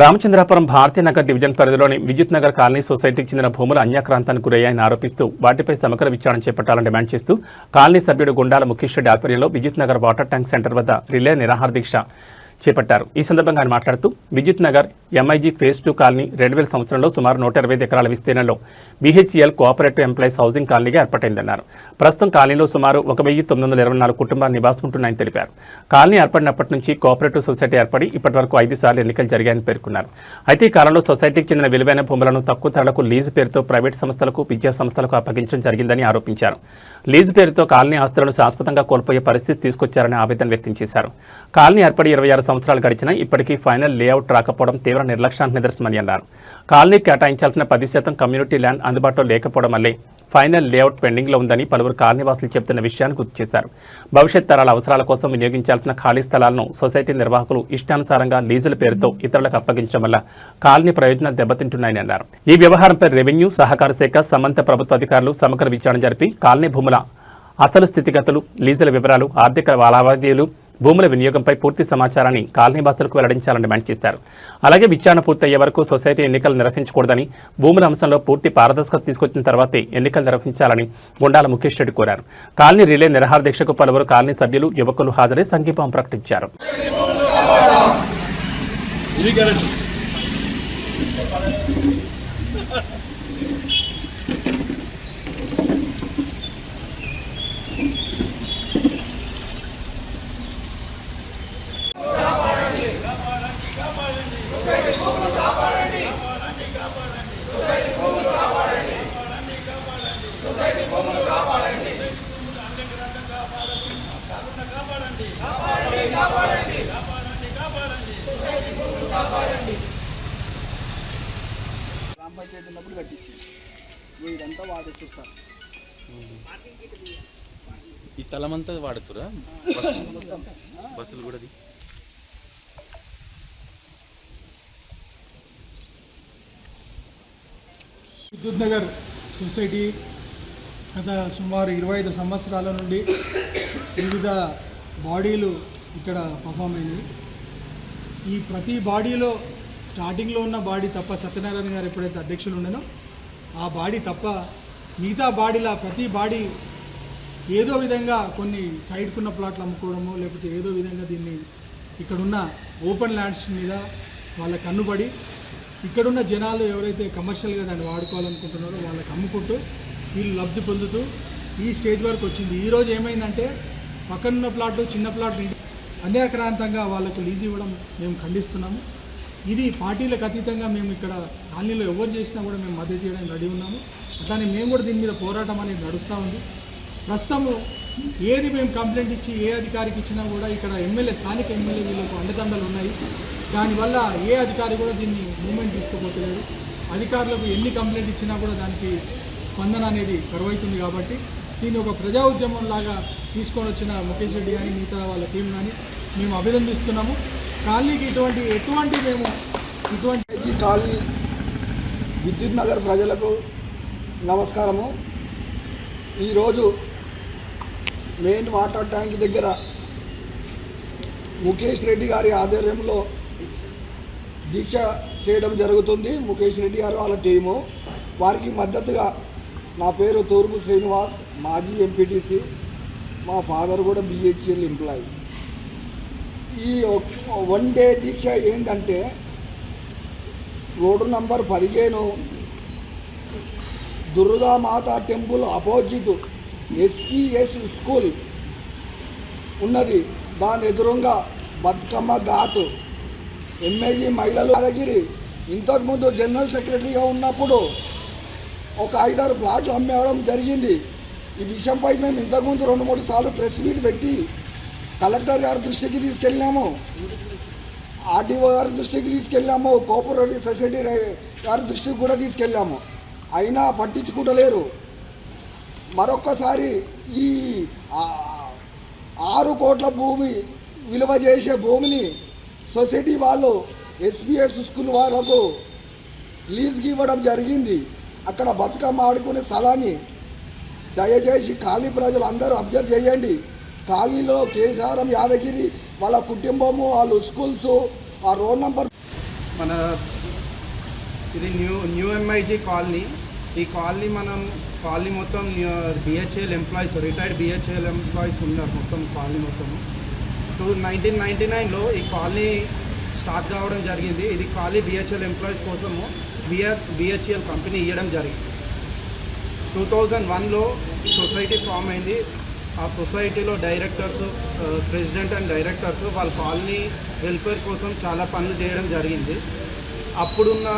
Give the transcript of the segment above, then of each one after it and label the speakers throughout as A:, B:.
A: Ramachandrapuram Bharathi Nagar division పరిధిలోని విద్యుత్ Nagar colony సొసైటీకి చెందిన భూములు అన్యాక్రాంతానికి గురయ్యాయని ఆరోపిస్తూ వాటిపై సమగ్ర విచారణ చేపట్టాలని డిమాండ్ చేస్తూ కాలనీ సభ్యుడు గుండాల ముఖేష్ రెడ్డి ఆధ్వర్యంలో విద్యుత్ నగర్ వాటర్ ట్యాంక్ సెంటర్ వద్ద రిలే నిరాహార దీక్ష చేపట్టారు. ఈ సందర్భంగా ఆయన మాట్లాడుతూ విద్యుత్ నగర్ ఎంఐజీ ఫేజ్ 2 కాలనీ 2000 సంవత్సరంలో సుమారు 125 ఎకరాల విస్తీర్ణంలో BHEL కోఆపరేటివ్ ఎంప్లాయీస్ హౌసింగ్ కాలనీగా ఏర్పాటైందన్నారు. ప్రస్తుతం కాలనీలో సుమారు 1924 కుటుంబాలు నివాసం ఉంటున్నాయని తెలిపారు. కాలనీ ఏర్పడినప్పటి నుంచి కోఆపరేటివ్ సొసైటీ ఏర్పడి ఇప్పటి వరకు 5 సార్లు ఎన్నికలు జరిగాయని పేర్కొన్నారు. అయితే ఈ కాలంలో సొసైటీకి చెందిన విలువైన భూములను తక్కువ ధరలకు లీజు పేరుతో ప్రైవేట్ సంస్థలకు, విద్యా సంస్థలకు అప్పగించడం జరిగిందని ఆరోపించారు. లీజు పేరుతో కాలనీ ఆస్తులను శాశ్వతంగా కోల్పోయే పరిస్థితి తీసుకొచ్చారని ఆవేదన వ్యక్తం చేశారు. కాలనీ ఏర్పడి 26 సంవత్సరాలు గడిచినా ఇప్పటికీ ఫైనల్ లేఅవుట్ రాకపోవడం తీవ్ర నిర్లక్ష్యానికి నిదర్శనమని అన్నారు. కాలనీ కేటాయించాల్సిన 10% కమ్యూనిటీ ల్యాండ్ అందుబాటులో లేకపోవడం వల్లే ఫైనల్ లేఅవుట్ పెండింగ్లో ఉందని పలువురు కాలనీవాసులు చెబుతున్న విషయాన్ని గుర్తు చేశారు. భవిష్యత్ తరాల అవసరాల కోసం వినియోగించాల్సిన ఖాళీ స్థలాలను సొసైటీ నిర్వాహకులు ఇష్టానుసారంగా లీజుల పేరుతో ఇతరులకు అప్పగించడం వల్ల కాలనీ ప్రయోజనాలు దెబ్బతింటున్నాయని అన్నారు. ఈ వ్యవహారంపై రెవెన్యూ, సహకార శాఖ, సంబంధిత ప్రభుత్వ అధికారులు సమగ్ర విచారణ జరిపి కాలనీ భూముల అసలు స్థితిగతులు, లీజుల వివరాలు, ఆర్థిక లావాదేవీలు, భూముల వినియోగంపై పూర్తి సమాచారాన్ని కాలనీవాసులకు వెల్లడించాలని డిమాండ్ చేశారు. అలాగే విచారణ పూర్తయ్యే వరకు సొసైటీ ఎన్నికలు నిర్వహించకూడదని, భూముల అంశంలో పూర్తి పారదర్శకత తీసుకొచ్చిన తర్వాతే ఎన్నికలు నిర్వహించాలని గుండాల ముఖేష్ రెడ్డి కోరారు. కాలనీ రిలే నిరాహార దీక్షకు పలువురు కాలనీ సభ్యులు, యువకులు హాజరై సంఘీభావం ప్రకటించారు.
B: పంచాయతీ ఉన్నప్పుడు కట్టించింది. ఇదంతా వాడేస్తారు.
C: ఈ స్థలం అంతా వాడుతురా బస్సులు కూడా.
B: విద్యుత్ నగర్ సొసైటీ గత సుమారు 25 సంవత్సరాల నుండి వివిధ బాడీలు ఇక్కడ పర్ఫామ్ అయినవి. ఈ ప్రతి బాడీలో స్టార్టింగ్లో ఉన్న బాడీ తప్ప, సత్యనారాయణ గారు ఎప్పుడైతే అధ్యక్షులు ఉండనో ఆ బాడీ తప్ప మిగతా బాడీల ప్రతి బాడీ ఏదో విధంగా కొన్ని సైడ్కున్న ప్లాట్లు అమ్ముకోవడము, లేకపోతే ఏదో విధంగా దీన్ని ఇక్కడున్న ఓపెన్ ల్యాండ్స్ మీద వాళ్ళ కన్నుబడి ఇక్కడున్న జనాలు ఎవరైతే కమర్షియల్గా దాన్ని వాడుకోవాలనుకుంటున్నారో వాళ్ళకి అమ్ముకుంటూ వీళ్ళు లబ్ధి పొందుతూ ఈ స్టేజ్ వరకు వచ్చింది. ఈరోజు ఏమైందంటే పక్కనున్న ప్లాట్లు, చిన్న ప్లాట్లు అన్యాక్రాంతంగా వాళ్ళకు లీజ్ ఇవ్వడం మేము ఖండిస్తున్నాము. ఇది పార్టీలకు అతీతంగా మేము ఇక్కడ కాలనీలో ఎవరు చేసినా కూడా మేము మద్దతు చేయడానికి రెడీ ఉన్నాము. అట్లానే మేము కూడా దీని మీద పోరాటం అనేది నడుస్తూ ఉంది. ప్రస్తుతము ఏది మేము కంప్లైంట్ ఇచ్చి ఏ అధికారికి ఇచ్చినా కూడా ఇక్కడ స్థానిక ఎమ్మెల్యే వీళ్ళకు అండదండలు ఉన్నాయి. దానివల్ల ఏ అధికారి కూడా దీన్ని మూమెంట్ తీసుకోబోతలేడు. అధికారులకు ఎన్ని కంప్లైంట్ ఇచ్చినా కూడా దానికి స్పందన అనేది కరువైతుంది. కాబట్టి దీన్ని ఒక ప్రజా ఉద్యమంలాగా తీసుకొని వచ్చిన ముఖేష్ రెడ్డి కానీ మిగతా వాళ్ళ టీం కానీ మేము అభినందిస్తున్నాము. కాలనీకి ఎటువంటి కాలనీ విద్యుత్ నగర్ ప్రజలకు నమస్కారము. ఈరోజు మెయిన్ వాటర్ ట్యాంక్ దగ్గర ముఖేష్ రెడ్డి గారి ఆధ్వర్యంలో దీక్ష చేయడం జరుగుతుంది. ముఖేష్ రెడ్డి గారు వాళ్ళ టీము, వారికి మద్దతుగా నా పేరు తూర్పు శ్రీనివాస్, మాజీ ఎంపీటీసీ, మా ఫాదర్ కూడా BHEL ఎంప్లాయీ. ఈ 1 డే దీక్ష ఏంటంటే road number 15 Durgamata temple opposite SPS school ఉన్నది. దాని ఎదురుగా బతుకమ్మ ఘాట్, MIG మహిళలు యాదగిరి ఇంతకుముందు జనరల్ సెక్రటరీగా ఉన్నప్పుడు ఒక 5-6 ప్లాట్లు అమ్మేయడం జరిగింది. ఈ విషయంపై మేము ఇంతకుముందు 2-3 సార్లు ప్రెస్ మీట్ పెట్టి కలెక్టర్ గారి దృష్టికి తీసుకెళ్ళాము, RDO గారి దృష్టికి తీసుకెళ్ళాము, కోఆపరేటివ్ సొసైటీ గారి దృష్టికి కూడా తీసుకెళ్ళాము. అయినా పట్టించుకుంటలేరు. మరొక్కసారి ఈ 6 కోట్ల భూమి విలువ చేసే భూమిని సొసైటీ వాళ్ళు SPS స్కూల్ వాళ్ళకు లీజ్కి ఇవ్వడం జరిగింది. అక్కడ బతుకమ్మ ఆడుకునే స్థలాన్ని దయచేసి కాలనీ ప్రజలు అందరూ అబ్జర్వ్ చేయండి. కాలనీలో కేశారం యాదగిరి వాళ్ళ కుటుంబము, వాళ్ళు స్కూల్స్, ఆ రోడ్ నంబర్
D: మన ఇది న్యూ ఎంఐజీ కాలనీ. ఈ కాలనీ కాలనీ మొత్తం BHEL employees, retired BHEL employees ఉన్నారు మొత్తం కాలనీ మొత్తము. 1999లో ఈ కాలనీ స్టార్ట్ కావడం జరిగింది. ఇది కాలనీ బిహెచ్ఎల్ ఎంప్లాయీస్ కోసము బిహెచ్ఎల్ కంపెనీ ఇవ్వడం జరిగింది. 2001లో సొసైటీ ఫామ్ అయింది. ఆ సొసైటీలో డైరెక్టర్స్, ప్రెసిడెంట్ అండ్ డైరెక్టర్స్ వాళ్ళ కాలనీ వెల్ఫేర్ కోసం చాలా పనులు చేయడం జరిగింది. అప్పుడున్న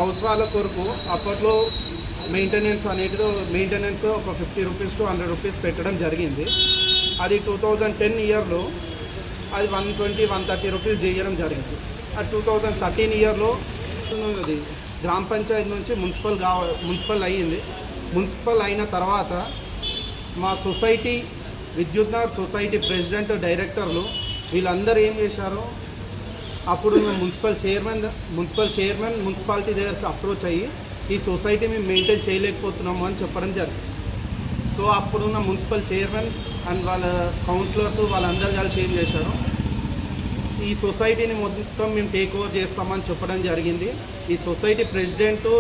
D: అవసరాల కొరకు అప్పట్లో మెయింటెనెన్స్ ఒక 50 రూపీస్ టు 100 రూపీస్ పెట్టడం జరిగింది. అది 2010 ఇయర్లో అది 120-130 రూపీస్ చేయడం జరిగింది. ఆ 2013 ఇయర్లో అది గ్రామ పంచాయతీ నుంచి మున్సిపల్ అయ్యింది. మున్సిపల్ అయిన తర్వాత మా సొసైటీ విద్యుత్ సొసైటీ ప్రెసిడెంట్, డైరెక్టర్లు వీళ్ళందరూ ఏం చేశారు, అప్పుడు మున్సిపల్ చైర్మన్ మున్సిపాలిటీ దగ్గరికి అప్రోచ్ అయ్యి ఈ సొసైటీ మేము మెయింటైన్ చేయలేకపోతున్నాము అని చెప్పడం జరిగింది. సో అప్పుడున్న మున్సిపల్ చైర్మన్ అండ్ వాళ్ళ కౌన్సిలర్స్ వాళ్ళందరూ కలిసి ఏం చేశారు, ఈ సొసైటీని మొత్తం మేము టేక్ ఓవర్ చేస్తామని చెప్పడం జరిగింది. ఈ సొసైటీ ప్రెసిడెంటు,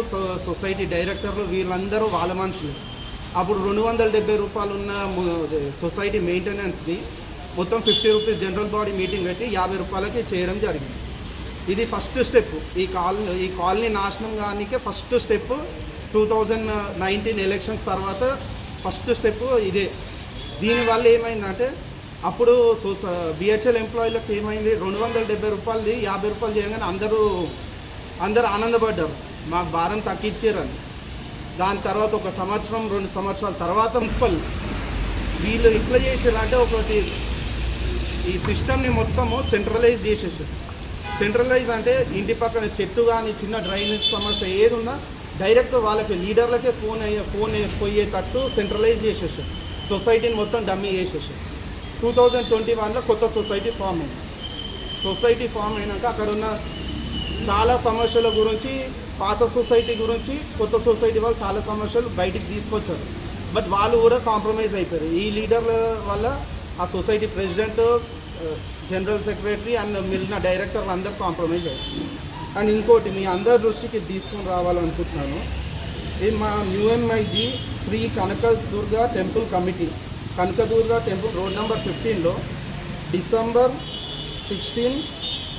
D: సొసైటీ డైరెక్టర్లు వీళ్ళందరూ వాళ్ళ మనుషులు. అప్పుడు 270 రూపాయలు ఉన్న సొసైటీ మెయింటెనెన్స్ని మొత్తం 50 రూపీస్ జనరల్ బాడీ మీటింగ్ పెట్టి 50 రూపాయలకి చేయడం జరిగింది. ఇది ఫస్ట్ స్టెప్. ఈ కాలనీ నాశనం కానికే ఫస్ట్ స్టెప్ 2019 ఎలక్షన్స్ తర్వాత ఫస్ట్ స్టెప్ ఇదే. దీనివల్ల ఏమైందంటే అప్పుడు బిహెచ్ఎల్ ఎంప్లాయీలకు ఏమైంది, 270 రూపాయలది 50 రూపాయలు చేయగానే అందరూ ఆనందపడ్డారు, మాకు భారం తగ్గించారని. దాని తర్వాత 1 సంవత్సరం 2 సంవత్సరాల తర్వాత మున్సిపల్ వీళ్ళు ఎట్లా చేశారంటే ఒకటి ఈ సిస్టమ్ని మొత్తము సెంట్రలైజ్ చేసేసారు. సెంట్రలైజ్ అంటే ఇంటి పక్కన చెట్టు కానీ చిన్న డ్రైనేజ్ సమస్య ఏది ఉన్నా డైరెక్ట్ వాళ్ళకి లీడర్లకే ఫోన్ పోయేటట్టు సెంట్రలైజ్ చేసేసారు. సొసైటీని మొత్తం డమ్మీ చేసేసారు. 2021లో కొత్త సొసైటీ ఫామ్ అయింది. సొసైటీ ఫామ్ అయినాక అక్కడ ఉన్న చాలా సమస్యల గురించి, పాత సొసైటీ గురించి కొత్త సొసైటీ వాళ్ళు చాలా సమస్యలు బయటికి తీసుకొచ్చారు. బట్ వాళ్ళు కూడా కాంప్రమైజ్ అయిపోయారు. ఈ లీడర్ల వల్ల ఆ society president, general secretary and మిగిలిన డైరెక్టర్లు అందరూ కాంప్రమైజ్ అయ్యారు. అండ్ ఇంకోటి మీ అందరి దృష్టికి తీసుకొని రావాలనుకుంటున్నాను, ఇది మా new MIG Shri Kanakadurga temple committee, Kanakadurga temple road number 15లో డిసెంబర్ 16,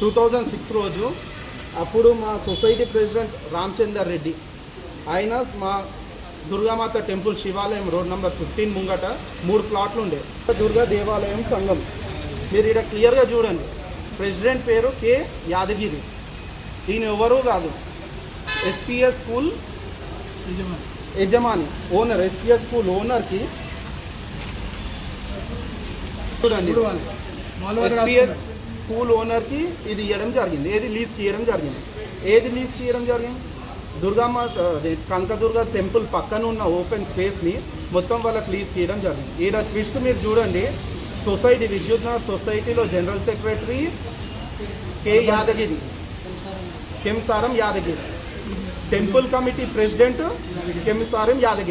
D: 2006 రోజు అప్పుడు మా సొసైటీ ప్రెసిడెంట్ రామచందర్ రెడ్డి ఆయన మా దుర్గామాత టెంపుల్ శివాలయం రోడ్ నెంబర్ 15 ముంగట 3 ప్లాట్లు ఉండే దుర్గా దేవాలయం సంఘం. మీరు ఇక్కడ క్లియర్గా చూడండి, ప్రెసిడెంట్ పేరు కె యాదగిరి. ఈయన ఎవరూ కాదు, ఎస్పీఎస్ స్కూల్ యజమాని, ఓనర్. ఎస్పీఎస్ స్కూల్ ఓనర్కి చూడండి, ఎస్పీఎస్ స్కూల్ ఓనర్కి ఇది ఇవ్వడం జరిగింది. ఏది లీజ్కి ఇవ్వడం జరిగింది. దుర్గామాత కనకదుర్గ టెంపుల్ పక్కన ఉన్న ఓపెన్ స్పేస్ని మొత్తం వాళ్ళకి లీజ్కి ఇవ్వడం జరిగింది. ఈడ ట్విస్ట్ మీరు చూడండి, సొసైటీ విద్యుత్ సొసైటీలో general secretary Kemsaram Yadagiri, temple committee president Kemsaram Yadagiri.